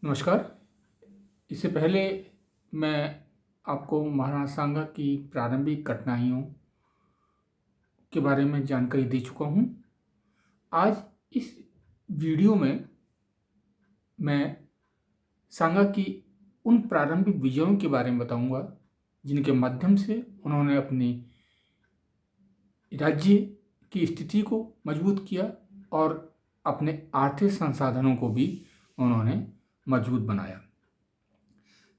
नमस्कार। इससे पहले मैं आपको महाराणा सांगा की प्रारंभिक कठिनाइयों के बारे में जानकारी दे चुका हूँ। आज इस वीडियो में मैं सांगा की उन प्रारंभिक विजयों के बारे में बताऊंगा जिनके माध्यम से उन्होंने अपनी राज्य की स्थिति को मजबूत किया और अपने आर्थिक संसाधनों को भी उन्होंने मजबूत बनाया।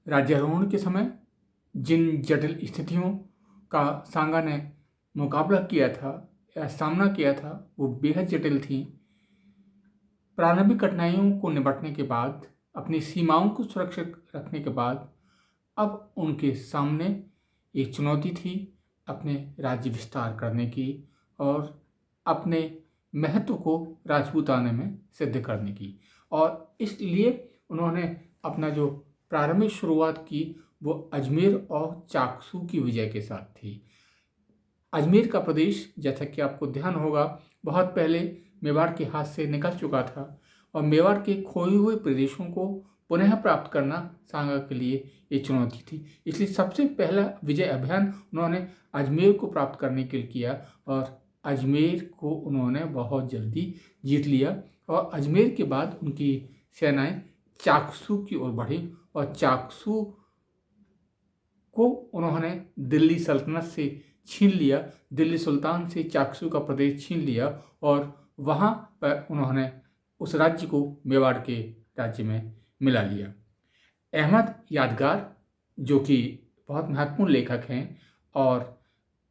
राज्यारोहण के समय जिन जटिल स्थितियों का सांगा ने मुकाबला किया था या सामना किया था वो बेहद जटिल थी। प्रारंभिक कठिनाइयों को निपटने के बाद, अपनी सीमाओं को सुरक्षित रखने के बाद, अब उनके सामने एक चुनौती थी अपने राज्य विस्तार करने की और अपने महत्व को राजपूताने में सिद्ध करने की। और इसलिए उन्होंने अपना जो प्रारंभिक शुरुआत की वो अजमेर और चाकसू की विजय के साथ थी। अजमेर का प्रदेश, जैसा कि आपको ध्यान होगा, बहुत पहले मेवाड़ के हाथ से निकल चुका था और मेवाड़ के खोए हुए प्रदेशों को पुनः प्राप्त करना सांगा के लिए एक चुनौती थी। इसलिए सबसे पहला विजय अभियान उन्होंने अजमेर को प्राप्त करने के लिए किया और अजमेर को उन्होंने बहुत जल्दी जीत लिया। और अजमेर के बाद उनकी सेनाएं चाकसू की ओर बढ़ी और चाकसू को उन्होंने दिल्ली सल्तनत से छीन लिया। दिल्ली सुल्तान से चाकसू का प्रदेश छीन लिया और वहाँ पर उन्होंने उस राज्य को मेवाड़ के राज्य में मिला लिया। अहमद यादगार, जो कि बहुत महत्वपूर्ण लेखक हैं और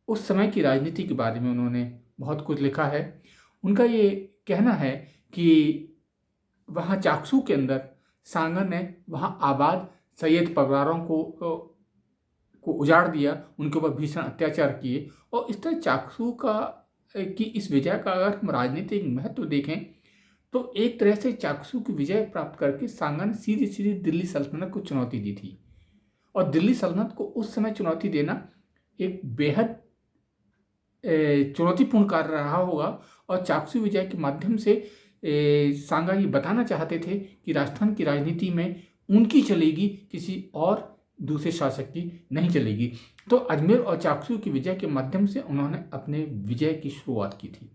उस समय की राजनीति के बारे में उन्होंने बहुत कुछ लिखा है, उनका ये कहना है कि वहाँ चाकसू के अंदर सांगा ने वहाँ आबाद सैयद परिवारों को उजाड़ दिया, उनके ऊपर भीषण अत्याचार किए। और इस तरह चाकसू की इस विजय का अगर हम राजनीतिक महत्व देखें तो एक तरह से चाकसू की विजय प्राप्त करके सांगा ने सीधी सीधी दिल्ली सल्तनत को चुनौती दी थी। और दिल्ली सल्तनत को उस समय चुनौती देना एक बेहद चुनौतीपूर्ण कार्य रहा होगा। और चाकसू विजय के माध्यम से सांगा ये बताना चाहते थे कि राजस्थान की राजनीति में उनकी चलेगी, किसी और दूसरे शासक की नहीं चलेगी। तो अजमेर और चाकसू की विजय के माध्यम से उन्होंने अपने विजय की शुरुआत की थी।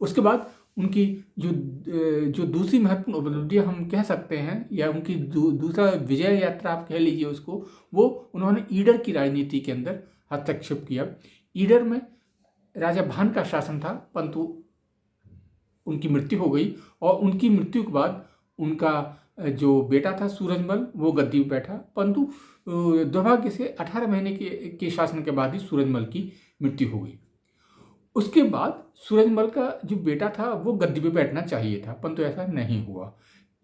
उसके बाद उनकी जो दूसरी महत्वपूर्ण उपलब्धियां हम कह सकते हैं या उनकी दूसरा विजय यात्रा आप कह लीजिए उसको, वो उन्होंने ईडर की राजनीति के अंदर हस्तक्षेप किया। ईडर में राजा भान का शासन था, परंतु उनकी मृत्यु हो गई और उनकी मृत्यु के बाद उनका जो बेटा था सूरजमल वो गद्दी पर बैठा, परंतु दुर्भाग्य से 18 महीने के शासन के बाद ही सूरजमल की मृत्यु हो गई। उसके बाद सूरजमल का जो बेटा था वो गद्दी पे बैठना चाहिए था, परंतु ऐसा नहीं हुआ।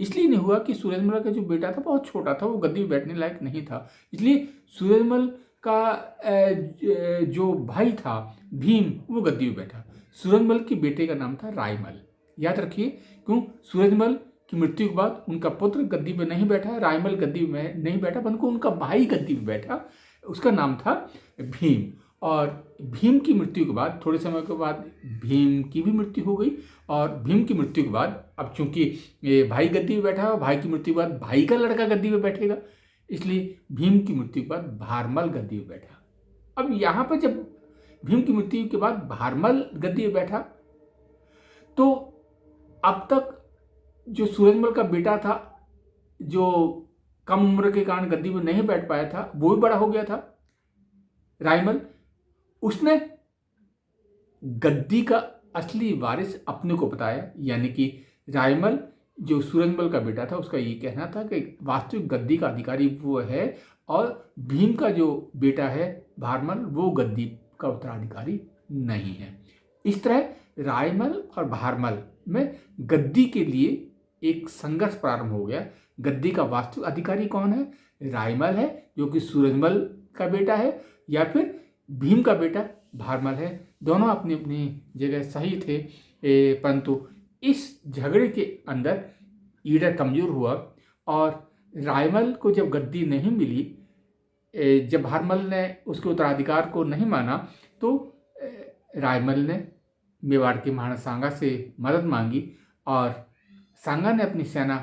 इसलिए नहीं हुआ कि सूरजमल का जो बेटा था बहुत छोटा था, वो गद्दी पे बैठने लायक नहीं था। इसलिए सूरजमल का जो भाई था भीम, वो गद्दी पे बैठा। सूरजमल के बेटे का नाम था रायमल। याद रखिए, क्यों? सूरजमल की मृत्यु के बाद उनका पुत्र गद्दी पे नहीं बैठा, रायमल गद्दी पे नहीं बैठा, परंतु उनका भाई गद्दी पे बैठा, उसका नाम था भीम। और भीम की मृत्यु के बाद थोड़े समय के बाद भीम की भी मृत्यु हो गई। और भीम की मृत्यु के बाद अब चूंकि भाई गद्दी पे बैठा, भाई की मृत्यु के बाद भाई का लड़का गद्दी पे बैठेगा, इसलिए भीम की मृत्यु के बाद भारमल गद्दी पे बैठा। अब यहाँ पर जब भीम की मृत्यु के बाद भारमल गद्दी पे बैठा तो अब तक जो सूरजमल का बेटा था, जो कम उम्र के कारण गद्दी पर नहीं बैठ पाया था, वो भी बड़ा हो गया था, रायमल। उसने गद्दी का असली वारिस अपने को बताया, यानी कि रायमल जो सूरजमल का बेटा था उसका ये कहना था कि वास्तविक गद्दी का अधिकारी वो है और भीम का जो बेटा है भारमल वो गद्दी का उत्तराधिकारी नहीं है। इस तरह रायमल और भारमल में गद्दी के लिए एक संघर्ष प्रारंभ हो गया। गद्दी का वास्तविक अधिकारी कौन है? रायमल है जो कि सूरजमल का बेटा है, या फिर भीम का बेटा भारमल है। दोनों अपनी अपनी जगह सही थे, परंतु इस झगड़े के अंदर ईडर कमजोर हुआ और रायमल को जब गद्दी नहीं मिली, जब भारमल ने उसके उत्तराधिकार को नहीं माना, तो रायमल ने मेवाड़ के महाराणा सांगा से मदद मांगी और सांगा ने अपनी सेना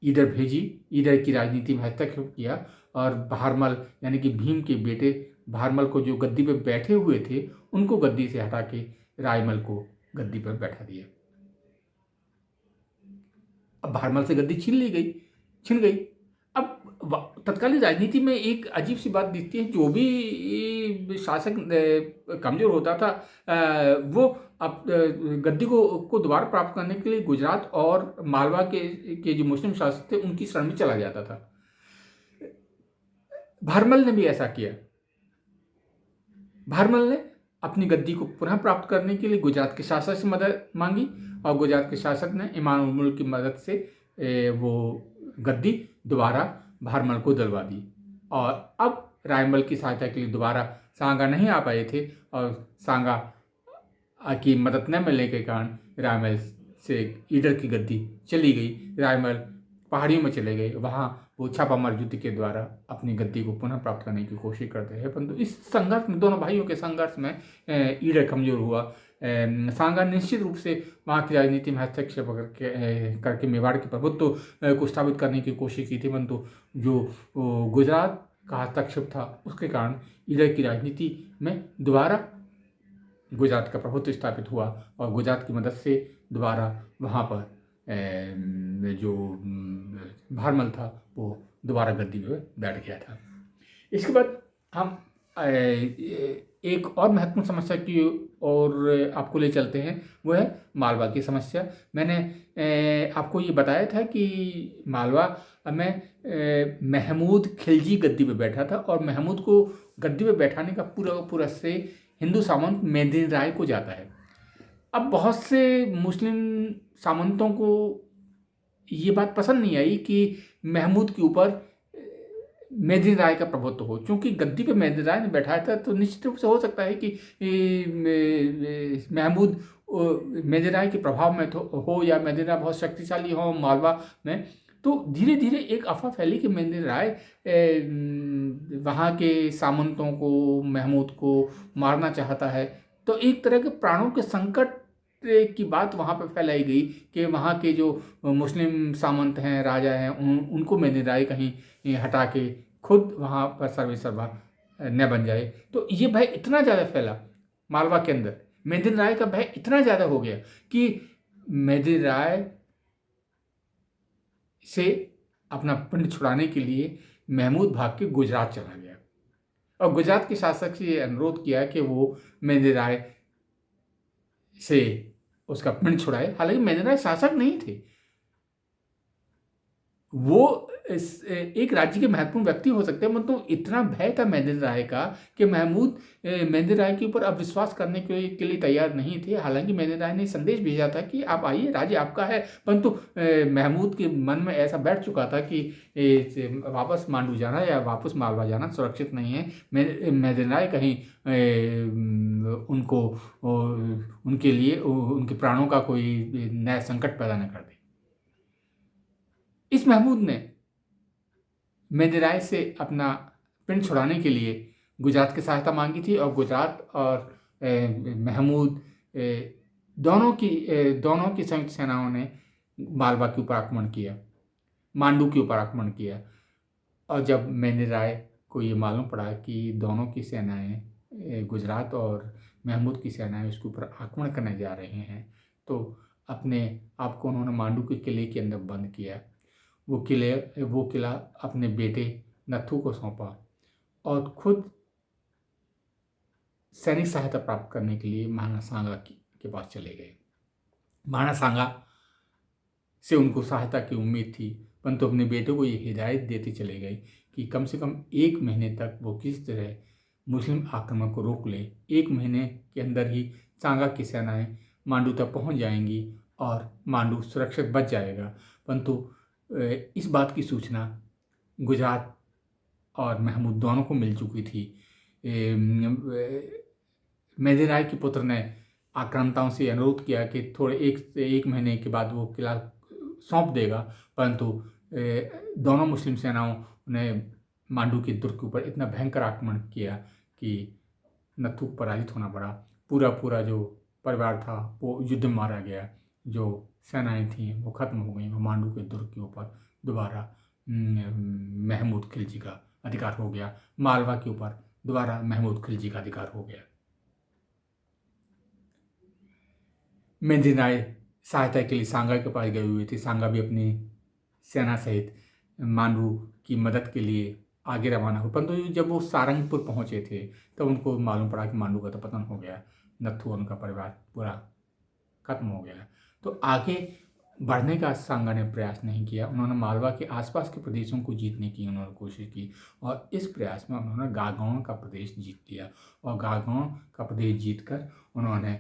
ईडर भेजी, ईडर की राजनीति में हस्तक्षेप किया और भारमल यानी कि भीम के बेटे भारमल को जो गद्दी पर बैठे हुए थे उनको गद्दी से हटा के रायमल को गद्दी पर बैठा दिया। अब भारमल से गद्दी छिन गई। अब तत्कालीन राजनीति में एक अजीब सी बात दिखती है, जो भी शासक कमजोर होता था वो अब गद्दी को दोबारा प्राप्त करने के लिए गुजरात और मालवा के जो मुस्लिम शासक थे उनकी शरण में चला जाता था। भारमल ने भी ऐसा किया। भारमल ने अपनी गद्दी को पुनः प्राप्त करने के लिए गुजरात के शासक से मदद मांगी और गुजरात के शासक ने इमाम उल मुल्क की मदद से वो गद्दी दोबारा भारमल को दिलवा दी। और अब रायमल की सहायता के लिए दोबारा सांगा नहीं आ पाए थे और सांगा की मदद न मिलने के कारण रायमल से ईडर की गद्दी चली गई। रायमल पहाड़ियों में चले गए, वहाँ वो छापामार युद्ध के द्वारा अपनी गद्दी को पुनः प्राप्त करने की कोशिश करते हैं, परंतु इस संघर्ष में, दोनों भाइयों के संघर्ष में ईडर कमजोर हुआ। सांगा निश्चित रूप से वहाँ की राजनीति में हस्तक्षेप करके मेवाड़ के प्रभुत्व को स्थापित करने की कोशिश की थी, परंतु जो गुजरात का हस्तक्षेप था उसके कारण ईडर की राजनीति में दोबारा गुजरात का प्रभुत्व स्थापित हुआ और गुजरात की मदद से दोबारा वहाँ पर जो भारमल था वो दोबारा गद्दी में बैठ गया था। इसके बाद हम एक और महत्वपूर्ण समस्या की ओर आपको ले चलते हैं, वो है मालवा की समस्या। मैंने आपको ये बताया था कि मालवा में महमूद खिलजी गद्दी पे बैठा था और महमूद को गद्दी पे बैठाने का पूरा श्रेय हिंदू सामंत मेदिनी राय को जाता है। अब बहुत से मुस्लिम सामंतों को ये बात पसंद नहीं आई कि महमूद के ऊपर मेदिनी राय का प्रभुत्व हो, क्योंकि गद्दी पे मेदिनी राय ने बैठाया था तो निश्चित रूप से हो सकता है कि महमूद मेदिनी राय के प्रभाव में हो या मेदिनी राय बहुत शक्तिशाली हो मालवा में। तो धीरे धीरे एक अफवाह फैली कि मेदिनी राय वहाँ के सामंतों को, महमूद को मारना चाहता है। तो एक तरह के प्राणों के संकट की बात वहाँ पर फैलाई गई कि वहाँ के जो मुस्लिम सामंत हैं, राजा हैं, उनको मेदिनी राय कहीं हटा के खुद वहाँ पर सर्वेसर्वा न बन जाए। तो ये भय इतना ज़्यादा फैला मालवा के अंदर, मेदिनी राय का भय इतना ज़्यादा हो गया कि मेदिनी राय से अपना पिंड छुड़ाने के लिए महमूद भाग के गुजरात चला गया और गुजरात के शासक से ये अनुरोध किया कि वो मेदिनी राय से उसका पिंड छुड़ाए। हालांकि मेदिनी राय शासक नहीं थे, वो एक राज्य के महत्वपूर्ण व्यक्ति हो सकते हैं, मतलब इतना भय था मेदिनी राय का कि महमूद मेदिनी राय के ऊपर अब विश्वास करने के लिए तैयार नहीं थे। हालांकि मेदिनी राय ने संदेश भेजा था कि आप आइए, राज्य आपका है, परंतु महमूद के मन में ऐसा बैठ चुका था कि वापस मांडू जाना या वापस मालवा जाना सुरक्षित नहीं है। मेदिनी राय कहीं उनको उनके लिए उनके प्राणों का कोई नया संकट पैदा न कर दे। इस महमूद ने मेदिनी राय से अपना पिंड छुड़ाने के लिए गुजरात की सहायता मांगी थी और गुजरात और महमूद दोनों की संयुक्त सेनाओं ने मालवा के ऊपर आक्रमण किया, मांडू के ऊपर आक्रमण किया। और जब मेदिनी राय को ये मालूम पड़ा कि दोनों की सेनाएं, गुजरात और महमूद की सेनाएं उसके ऊपर आक्रमण करने जा रहे हैं, तो अपने आप को उन्होंने मांडू के किले के अंदर बंद किया। वो किला अपने बेटे नथु को सौंपा और खुद सैनिक सहायता प्राप्त करने के लिए महाराणा सांगा के पास चले गए। महाराणा सांगा से उनको सहायता की उम्मीद थी, परंतु अपने बेटे को ये हिदायत देते चले गए कि कम से कम 1 महीने तक वो किस तरह मुस्लिम आक्रमण को रोक ले। 1 महीने के अंदर ही सांगा की सेनाएं मांडू तक पहुंच जाएंगी और मांडू सुरक्षित बच जाएगा। परंतु इस बात की सूचना गुजरात और महमूद दोनों को मिल चुकी थी। मेदिनी राय के पुत्र ने आक्रांताओं से अनुरोध किया कि थोड़े एक महीने के बाद वो किला सौंप देगा, परंतु दोनों मुस्लिम सेनाओं ने मांडू के दुर्ग के ऊपर इतना भयंकर आक्रमण किया कि नथु को पराजित होना पड़ा। पूरा जो परिवार था वो युद्ध में मारा गया। जो सेनाएं थीं वो खत्म हो गई। वो मांडू के दुर्ग के ऊपर दोबारा महमूद खिलजी का अधिकार हो गया। मालवा के ऊपर दोबारा महमूद खिलजी का अधिकार हो गया। मेहदी राय सहायता के लिए सांगा के पास गए हुए थे। सांगा भी अपनी सेना सहित मांडू की मदद के लिए आगे रवाना हुए, परंतु जब वो सारंगपुर पहुंचे थे तब उनको मालूम पड़ा कि मांडू का तो पतन हो गया, नत्थू और उनका परिवार पूरा खत्म हो गया। तो आगे बढ़ने का सांगा ने प्रयास नहीं किया। उन्होंने मालवा के आसपास के प्रदेशों को जीतने की उन्होंने कोशिश की और इस प्रयास में उन्होंने गागौन का प्रदेश जीत लिया और गागौन का प्रदेश जीतकर उन्होंने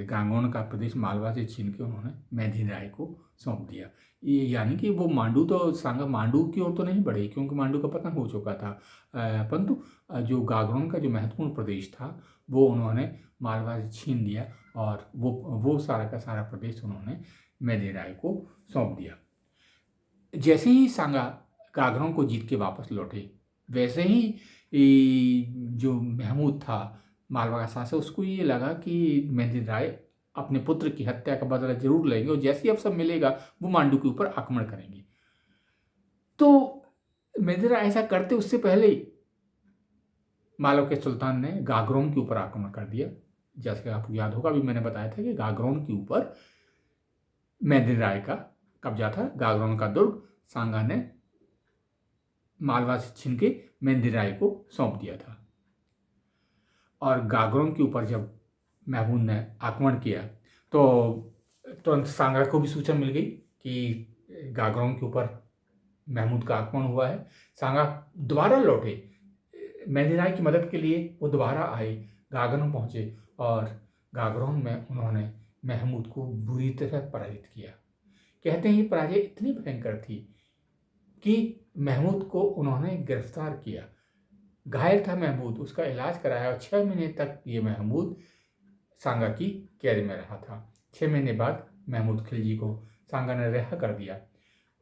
गागौन का प्रदेश मालवा से छीन के उन्होंने मेहदी राय को सौंप दिया। ये यानी कि वो मांडू तो सांगा मांडू की ओर तो नहीं बढ़े क्योंकि मांडू का पतन हो चुका था, परंतु जो गागौन का जो महत्वपूर्ण प्रदेश था वो उन्होंने मालवा से छीन लिया और वो सारा का सारा प्रदेश उन्होंने मेहदी राय को सौंप दिया। जैसे ही सांगा गागरों को जीत के वापस लौटे वैसे ही जो महमूद था मालवा का शासक, उसको ये लगा कि मेहदी राय अपने पुत्र की हत्या का बदला जरूर लेंगे और जैसे ही अवसर मिलेगा वो मांडू के ऊपर आक्रमण करेंगे। तो मेहदी राय ऐसा करते उससे पहले ही मालवा के सुल्तान ने गागरोन के ऊपर आक्रमण कर दिया। जैसे आपको याद होगा, अभी मैंने बताया था कि गागरोन के ऊपर मेहदी राय का कब्जा था। गागरोन का दुर्ग सांगा ने मालवा से छीन के मेहदी राय को सौंप दिया था और गागरोन के ऊपर जब महमूद ने आक्रमण किया तो तुरंत सांगा को भी सूचना मिल गई कि गागरोन के ऊपर महमूद का आक्रमण हुआ है। सांगा दोबारा लौटे, मेहदी राय की मदद के लिए वो दोबारा आए, गागरोन पहुंचे और गागरोन में उन्होंने महमूद को बुरी तरह पराजित किया। कहते हैं ये पराजय इतनी भयंकर थी कि महमूद को उन्होंने गिरफ्तार किया। घायल था महमूद, उसका इलाज कराया और 6 महीने तक ये महमूद सांगा की कैद में रहा था। 6 महीने बाद महमूद खिलजी को सांगा ने रिहा कर दिया।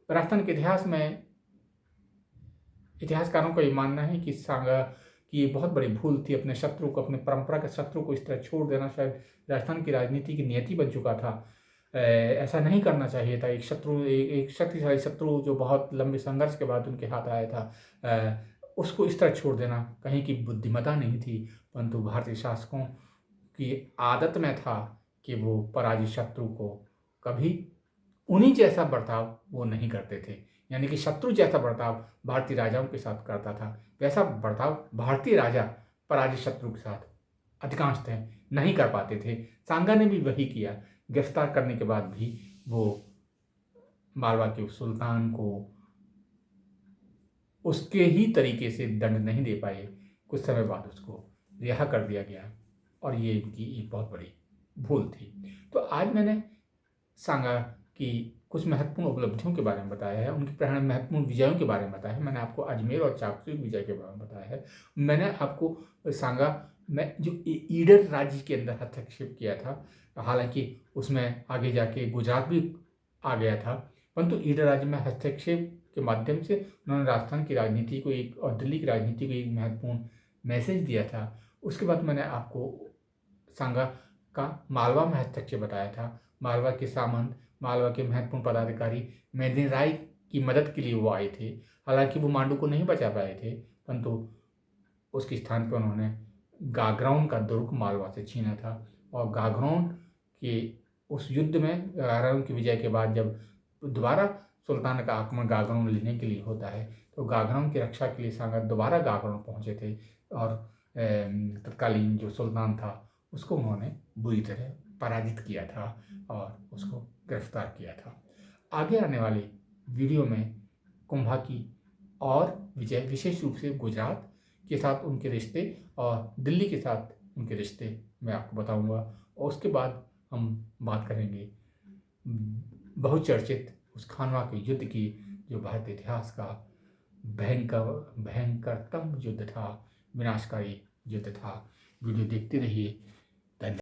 राजस्थान के इतिहास में इतिहासकारों का ये मानना है कि सांगा की ये बहुत बड़ी भूल थी। अपने शत्रु को, अपने परंपरा के शत्रु को इस तरह छोड़ देना शायद राजस्थान की राजनीति की नियति बन चुका था। ऐसा नहीं करना चाहिए था। एक शक्तिशाली शत्रु जो बहुत लंबे संघर्ष के बाद उनके हाथ आया था, उसको इस तरह छोड़ देना कहीं की बुद्धिमत्ता नहीं थी, परंतु भारतीय शासकों की आदत में था कि वो पराजित शत्रु को कभी उन्हीं जैसा बर्ताव वो नहीं करते थे। यानी कि शत्रु जैसा बर्ताव भारतीय राजाओं के साथ करता था, वैसा बर्ताव भारतीय राजा पराजित शत्रु के साथ अधिकांशतः नहीं कर पाते थे। सांगा ने भी वही किया। गिरफ्तार करने के बाद भी वो मालवा के सुल्तान को उसके ही तरीके से दंड नहीं दे पाए। कुछ समय बाद उसको रिहा कर दिया गया और ये इनकी एक बहुत बड़ी भूल थी। तो आज मैंने सांगा की कुछ महत्वपूर्ण उपलब्धियों के बारे में बताया है, उनकी महत्वपूर्ण विजयों के बारे में बताया है। मैंने आपको अजमेर और चाकसू विजय के बारे में बताया है। मैंने आपको सांगा में जो ईडर राज्य के अंदर हस्तक्षेप किया था, हालांकि उसमें आगे जाके गुजरात भी आ गया था, परंतु ईडर राज्य में हस्तक्षेप के माध्यम से उन्होंने राजस्थान की राजनीति को एक और दिल्ली की राजनीति को एक महत्वपूर्ण मैसेज दिया था। उसके बाद मैंने आपको सांगा का मालवा में हस्तक्षेप बताया था। मालवा के सामंत, मालवा के महत्वपूर्ण पदाधिकारी मेहदी राय की मदद के लिए वो आए थे। हालांकि वो मांडू को नहीं बचा पाए थे, परंतु उसके स्थान पर उन्होंने गागरोन का दुर्ग मालवा से छीना था और गागरोन के उस युद्ध में, गागरोन की विजय के बाद जब दोबारा सुल्तान का आक्रमण गागरोन लेने के लिए होता है तो गागरोन की रक्षा के लिए सांगा दोबारा गागरोन पहुंचे थे और तत्कालीन जो सुल्तान था उसको उन्होंने बुरी तरह पराजित किया था और उसको गिरफ्तार किया था। आगे आने वाली वीडियो में कुंभा की और विजय, विशेष रूप से गुजरात के साथ उनके रिश्ते और दिल्ली के साथ उनके रिश्ते मैं आपको बताऊंगा और उसके बाद हम बात करेंगे बहुचर्चित उस खानवा के युद्ध की जो भारतीय इतिहास का भयंकरतम युद्ध था, विनाशकारी युद्ध था। वीडियो देखते रहिए। धन्यवाद।